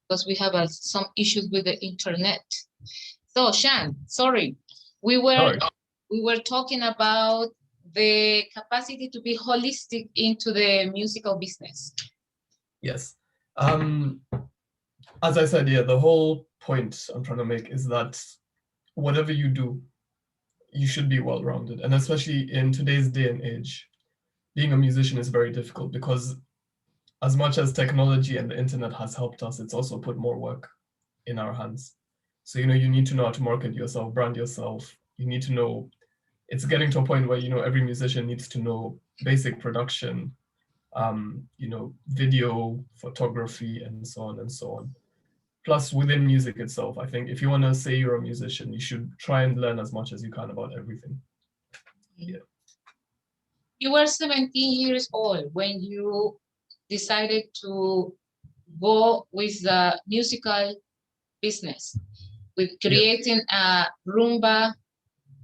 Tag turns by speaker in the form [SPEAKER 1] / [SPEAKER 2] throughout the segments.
[SPEAKER 1] because we have some issues with the internet. So Shan, sorry, we were we were talking about the capacity to be holistic into the musical business.
[SPEAKER 2] Yes. As I said, yeah, the whole point I'm trying to make is that whatever you do, you should be well-rounded. And especially in today's day and age, being a musician is very difficult because as much as technology and the internet has helped us, it's also put more work in our hands. So, you need to know how to market yourself, brand yourself. You need to know, it's getting to a point where, every musician needs to know basic production, video, photography, and so on and so on. Plus, within music itself, I think if you want to say you're a musician, you should try and learn as much as you can about everything. Yeah.
[SPEAKER 1] You were 17 years old when you decided to go with the musical business, with creating a rumba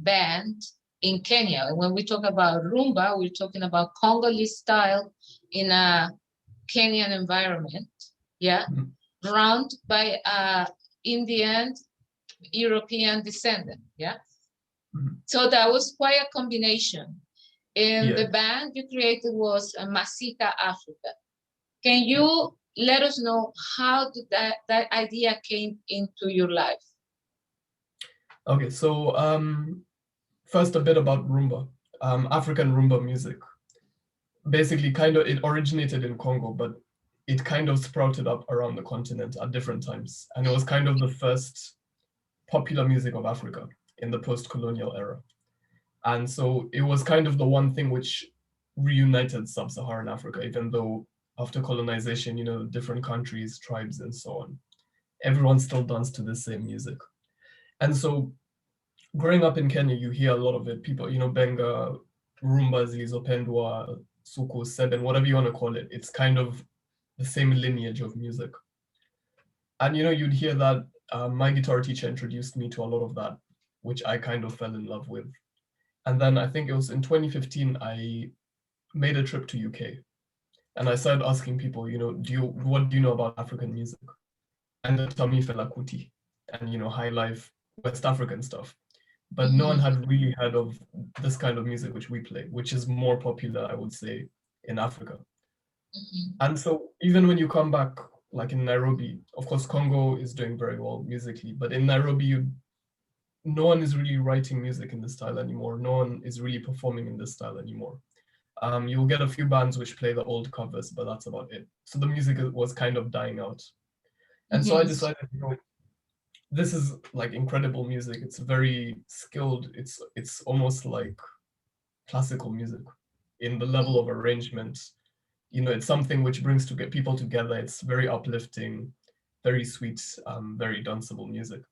[SPEAKER 1] band in Kenya. And when we talk about rumba, we're talking about Congolese style in a Kenyan environment, run by Indian European descendant, So that was quite a combination. And the band you created was Masika Afrika. Can you let us know how did that idea came into your life?
[SPEAKER 2] Okay, so first a bit about rumba, African rumba music. Basically, it originated in Congo, but it kind of sprouted up around the continent at different times. And it was kind of the first popular music of Africa in the post-colonial era. And so it was kind of the one thing which reunited sub-Saharan Africa, even though after colonization, different countries, tribes, and so on, everyone still danced to the same music. And so growing up in Kenya, you hear a lot of it. People, Benga, Rumba, Zilizopendwa, Suku, Seben, whatever you want to call it. It's kind of the same lineage of music. And, you'd hear that my guitar teacher introduced me to a lot of that, which I kind of fell in love with. And then I think it was in 2015, I made a trip to UK. And I started asking people, what do you know about African music? And they told me Fela Kuti and, high life West African stuff. But no one had really heard of this kind of music which we play, which is more popular, I would say, in Africa. And so even when you come back, like in Nairobi, of course, Congo is doing very well musically, but in Nairobi, no one is really writing music in this style anymore. No one is really performing in this style anymore. You'll get a few bands which play the old covers, but that's about it. So the music was kind of dying out. And so I decided, this is like incredible music. It's very skilled. It's almost like classical music in the level of arrangement. It's something which brings to get people together. It's very uplifting, very sweet, very danceable music.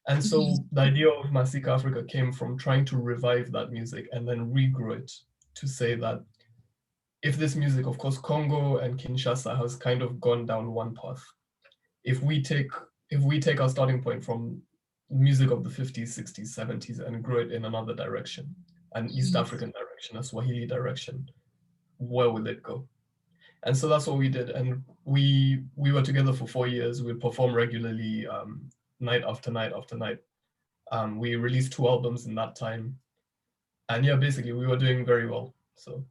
[SPEAKER 2] And so the idea of Masika Afrika came from trying to revive that music and then regrow it to say that if this music, of course, Congo and Kinshasa has kind of gone down one path. If we take our starting point from music of the 50s, 60s, 70s and grow it in another direction, an East African direction, a Swahili direction, where will it go? And so that's what we did. And we were together for 4 years. We performed regularly, night after night after night. We released 2 albums in that time. And basically we were doing very well. So.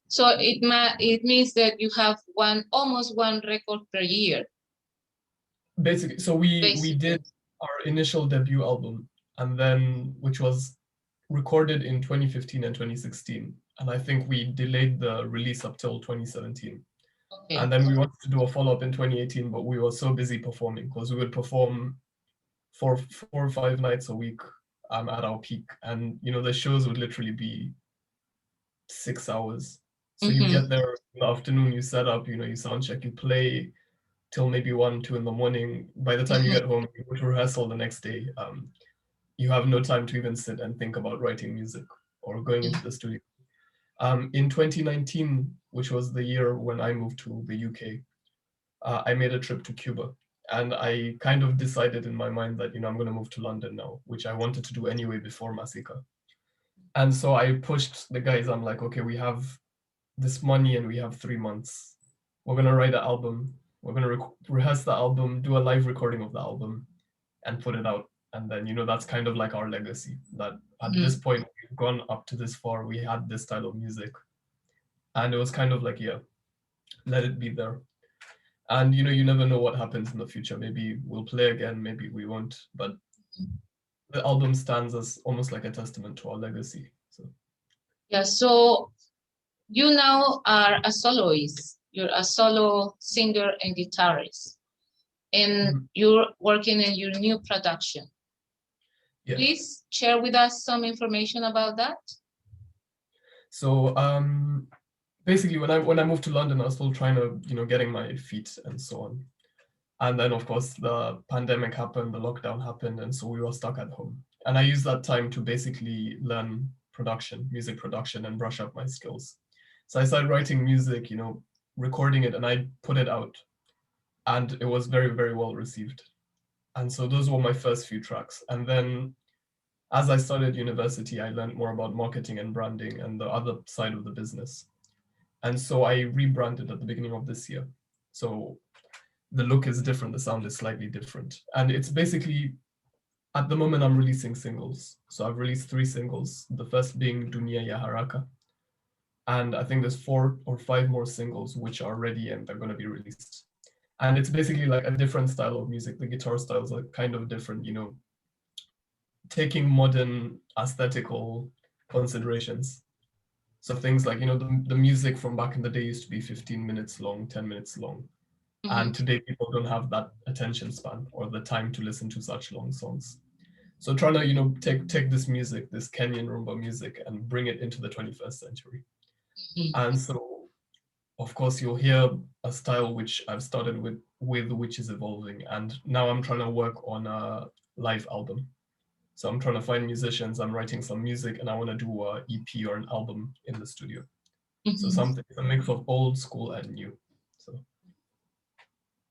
[SPEAKER 1] So it means that you have almost one record per year.
[SPEAKER 2] Basically, so we did our initial debut album, and then which was recorded in 2015 and 2016. And I think we delayed the release up till 2017. Okay. And then we wanted to do a follow-up in 2018, but we were so busy performing because we would perform for 4 or 5 nights a week at our peak. And, the shows would literally be 6 hours. So you get there in the afternoon, you set up, you sound check, you play till maybe 1, 2 in the morning. By the time you get home, you go to rehearsal the next day. You have no time to even sit and think about writing music or going into the studio. In 2019, which was the year when I moved to the UK, I made a trip to Cuba. And I kind of decided in my mind that, I'm going to move to London now, which I wanted to do anyway before Masika. And so I pushed the guys. I'm like, okay, we have this money and we have 3 months. We're going to write an album. We're going to rehearse the album, do a live recording of the album, and put it out. And then, that's kind of like our legacy, that at this point, we've gone up to this far, we had this style of music. And it was kind of like, yeah, let it be there. And, you never know what happens in the future. Maybe we'll play again, maybe we won't. But the album stands as almost like a testament to our legacy. So
[SPEAKER 1] yeah, so you now are a soloist. You're a solo singer and guitarist. And you're working in your new production. Yeah. Please share with us some information about that.
[SPEAKER 2] So basically, when I moved to London, I was still trying to, getting my feet and so on. And then, of course, the pandemic happened, the lockdown happened, and so we were stuck at home. And I used that time to basically learn music production, and brush up my skills. So I started writing music, recording it, and I put it out. And it was very, very well received. And so those were my first few tracks. And then as I started university, I learned more about marketing and branding and the other side of the business. And so I rebranded at the beginning of this year. So the look is different, the sound is slightly different. And it's basically, at the moment, I'm releasing singles. So I've released 3 singles, the first being Dunia Ya Haraka. And I think there's 4 or 5 more singles which are ready and they're going to be released. And it's basically like a different style of music. The guitar styles are kind of different, taking modern aesthetical considerations. So things like, the music from back in the day used to be 15 minutes long, 10 minutes long. And today people don't have that attention span or the time to listen to such long songs. So trying to, take this music, this Kenyan rumba music, and bring it into the 21st century. And so, of course, you'll hear a style which I've started with which is evolving. And now I'm trying to work on a live album. So I'm trying to find musicians, I'm writing some music, and I want to do an EP or an album in the studio. So a mix of old school and new. So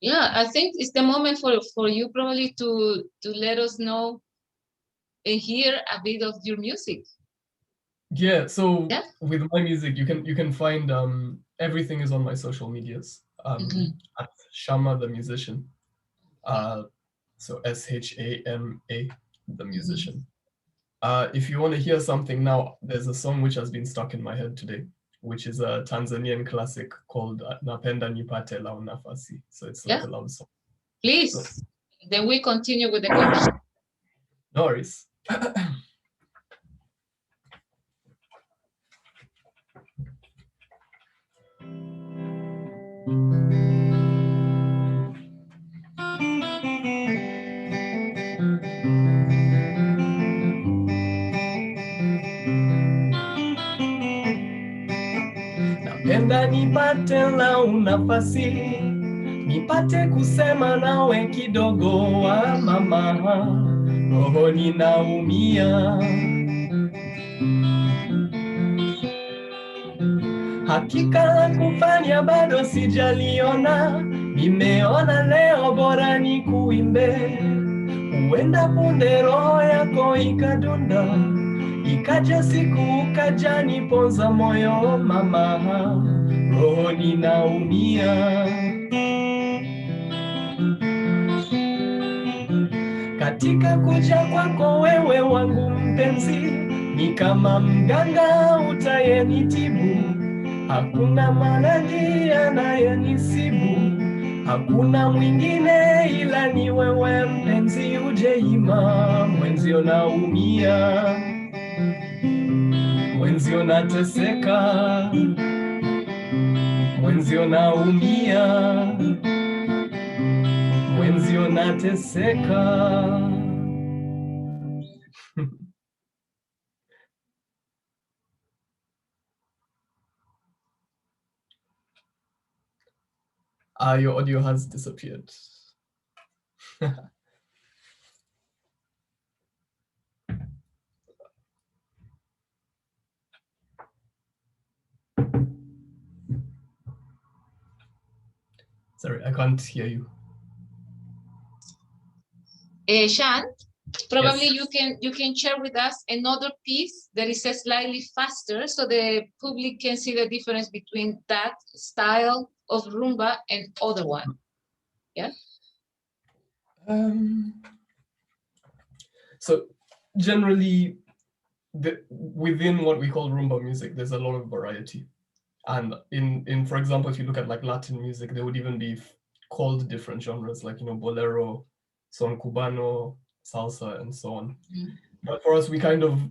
[SPEAKER 1] yeah, I think it's the moment for you probably to let us know and hear a bit of your music.
[SPEAKER 2] Yeah, so with my music, you can find everything is on my social medias. At Shama the musician. So Shama the musician. If you want to hear something now, there's a song which has been stuck in my head today, which is a Tanzanian classic called Napenda Nipate La Nafasi. So it's like a love song.
[SPEAKER 1] Please, so, then we continue with the conversation.
[SPEAKER 2] No worries. Napenda nipate lau nafasi, nipate kusema nawe kidogo wa mama, roho ninaumia. Hakika kufanya bado sijaliona, nimeona leo bora nikuimbe. Huenda punde roho yako ikadunda, ikaja siku ukaja niponza moyo mama, roho ninaumia. Katika kuja kwako wewe wangu mpenzi, ni kama mganga utayenitibu. Hakuna maradhi yanayenisibu, hakuna mwingine ila ni wewe mpenzi, ujeima mwenzio naumia, mwenzio nateseka, mwenzio naumia, mwenzio nateseka. Your audio has disappeared. Sorry, I can't hear you.
[SPEAKER 1] Shan, probably you can share with us another piece that is slightly faster so the public can see the difference between that style of rumba and other one. Yeah.
[SPEAKER 2] So generally, within what we call rumba music, there's a lot of variety. And in for example, if you look at like Latin music, there would even be called different genres like, bolero, son cubano, salsa, and so on. But for us, we kind of,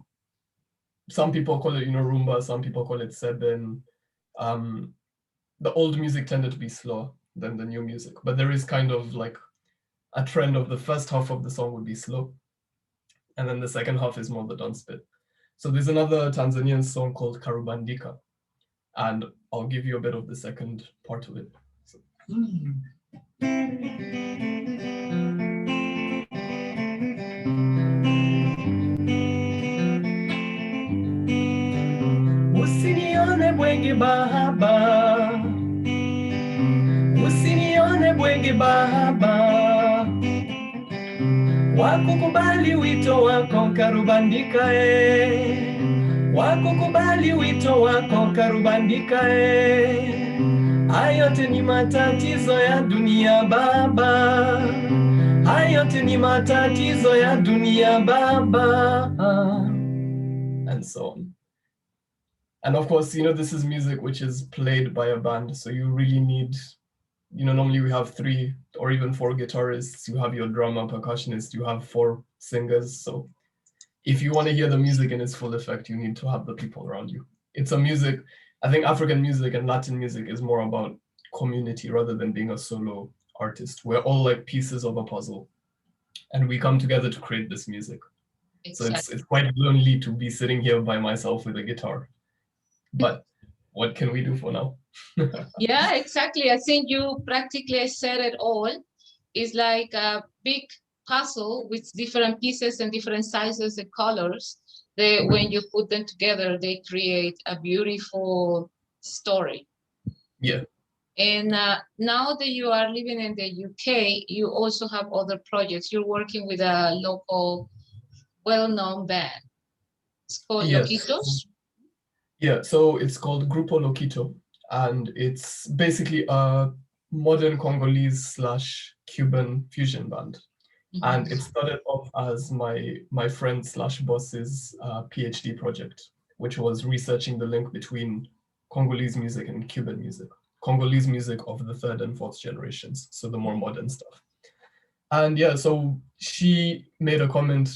[SPEAKER 2] some people call it, rumba, some people call it seben. The old music tended to be slower than the new music, but there is kind of like a trend of the first half of the song would be slow, and then the second half is more the dance bit. So there's another Tanzanian song called Karubandika, and I'll give you a bit of the second part of it. So. Usinione bwege bahaba, usinione bwege bahaba, wakukubali wito wako Karubandika wakukubali wito wako Karubandika hayote ni matatizo ya dunia baba, hayote ni matatizo ya dunia baba, and so on. And of course, this is music which is played by a band, so you really need, normally we have 3 or even 4 guitarists, you have your drummer, percussionist, you have 4 singers. So if you want to hear the music in its full effect, you need to have the people around you. It's a music, I think African music and Latin music is more about community rather than being a solo artist. We're all like pieces of a puzzle, and we come together to create this music. Exactly. So it's quite lonely to be sitting here by myself with a guitar. But what can we do for now?
[SPEAKER 1] Yeah, exactly. I think you practically said it all. It's like a big puzzle with different pieces and different sizes and colors. When you put them together, they create a beautiful story.
[SPEAKER 2] Yeah.
[SPEAKER 1] And now that you are living in the UK, you also have other projects. You're working with a local, well-known band. It's called Lokito.
[SPEAKER 2] Yeah, so it's called Grupo Lokito, and it's basically a modern Congolese / Cuban fusion band. And it started off as my friend / boss's PhD project, which was researching the link between Congolese music and Cuban music. Congolese music of the 3rd and 4th generations, so the more modern stuff. And yeah, so she made a comment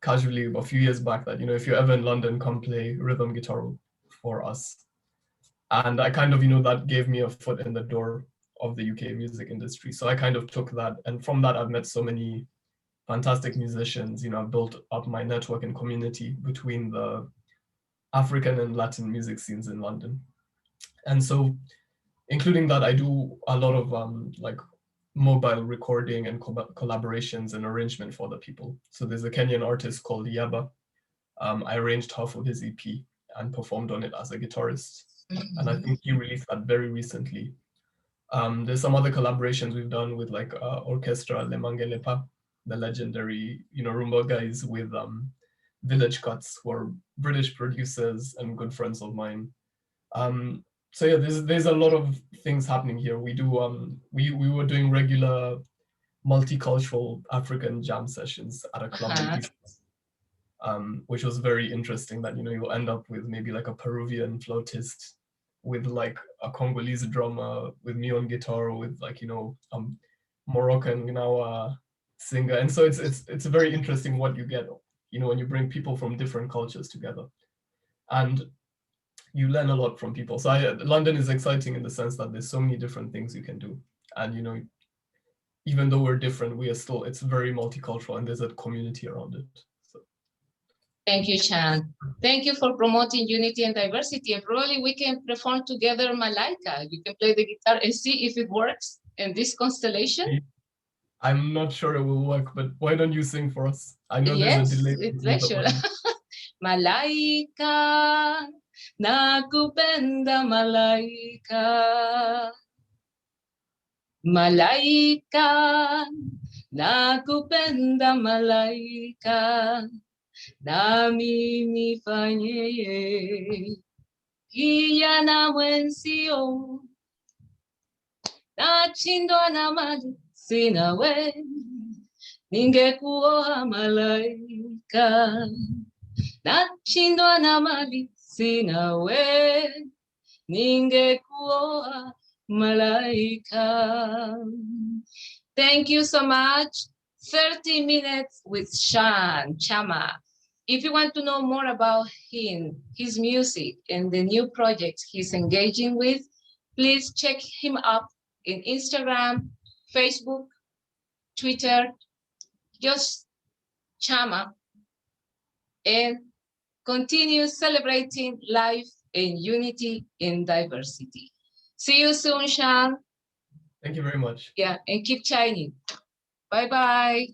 [SPEAKER 2] casually a few years back that, if you're ever in London, come play rhythm guitar for us. And I kind of, that gave me a foot in the door of the UK music industry. So I kind of took that, and from that I've met so many fantastic musicians. I've built up my network and community between the African and Latin music scenes in London. And so including that, I do a lot of like mobile recording and collaborations and arrangement for other people. So there's a Kenyan artist called Yaba. I arranged half of his EP and performed on it as a guitarist. And I think he released that very recently. There's some other collaborations we've done with like Orchestra Masika, the legendary, rumba guys with Village Cuts, who are British producers and good friends of mine. So yeah, there's a lot of things happening here. We do we were doing regular multicultural African jam sessions at a club in East, which was very interesting. That you'll end up with maybe like a Peruvian flautist, with like a Congolese drummer, with me on guitar, with like Moroccan singer, and so it's very interesting what you get when you bring people from different cultures together, and you learn a lot from people. So London is exciting in the sense that there's so many different things you can do, and even though we're different, it's very multicultural, and there's a community around it. So.
[SPEAKER 1] Thank you, Chan. Thank you for promoting unity and diversity. And probably we can perform together Malaika. You can play the guitar and see if it works in this constellation.
[SPEAKER 2] I'm not sure it will work, but why don't you sing for us? I know there's a delay.
[SPEAKER 1] With pleasure. Malaika, nakupenda malaika. Malaika, nakupenda malaika. Nami nifanyeye kijana mwenzio, nachindwa na mali sina we, ningekuwa malaika. Nachindwa na mali sina we, ningekuwa malaika. Thank you so much. 30 minutes with Shyam Shama. If you want to know more about him, his music, and the new projects he's engaging with, please check him up in Instagram, Facebook, Twitter, just Shama, and continue celebrating life and unity in diversity. See you soon, Shyam.
[SPEAKER 2] Thank you very much.
[SPEAKER 1] Yeah, and keep shining. Bye-bye.